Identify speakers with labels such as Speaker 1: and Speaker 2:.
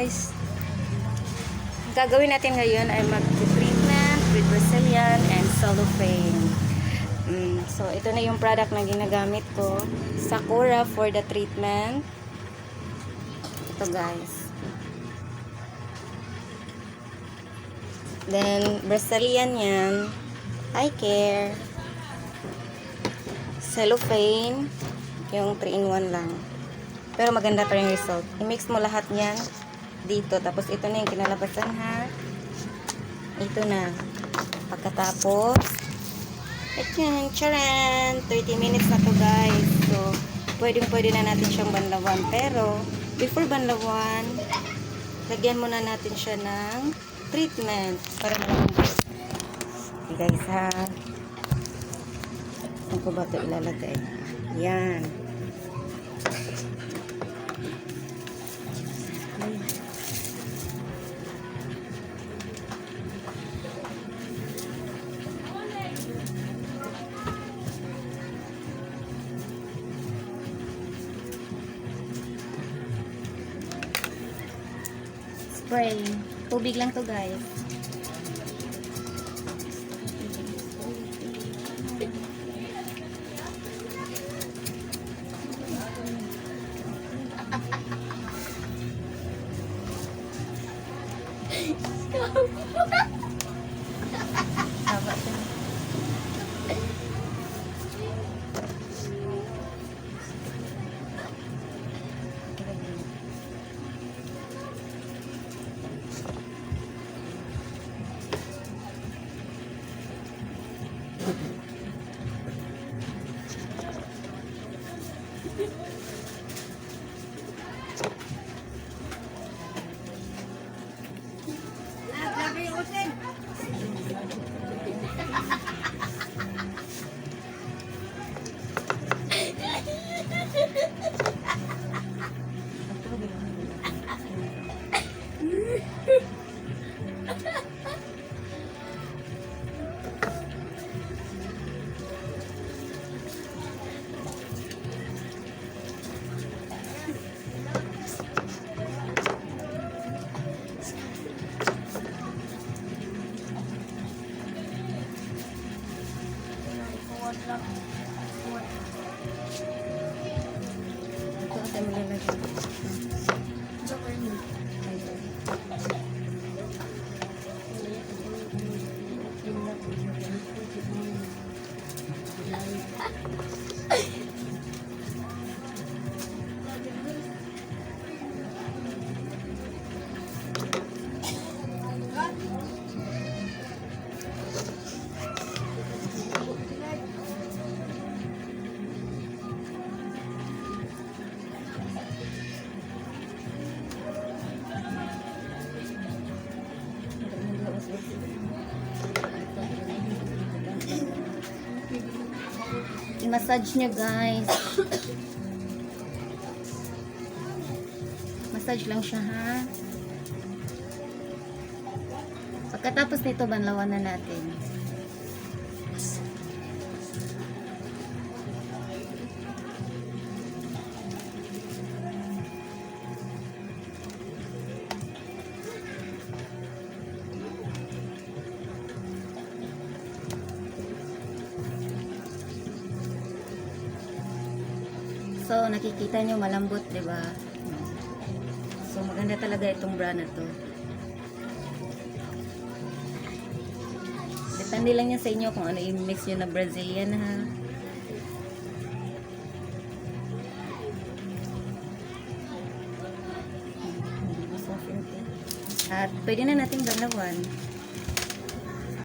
Speaker 1: guys. Ang gagawin natin ngayon ay mag-treatment with Brazilian and cellophane. So, ito na yung product na ginagamit ko. Sakura for the treatment. Ito guys. Then, Brazilian yan. Eye care. Cellophane. Yung 3-in-1 lang. Pero maganda pa rin result. I-mix mo lahat yan dito. Tapos, ito na yung kinalabasan ha. Ito na. Pagkatapos, ayan, charan! 30 minutes na to guys. So, pwede na natin siyang banlawan. Pero, before banlawan, lagyan muna natin siya ng treatment para malambot. Okay guys ha. Saan ko ba ito ilalagay? Yan. Spray. Tubig lang to guys. Ito kasi malalagay. I-massage nyo guys. Massage lang siya ha. Pagkatapos nito, banlawan na natin. So, nakikita nyo malambot, di ba? So, maganda talaga itong brand na to. Depende lang yan sa inyo kung ano i-mix nyo na Brazilian, ha? At pwede na natin balawan.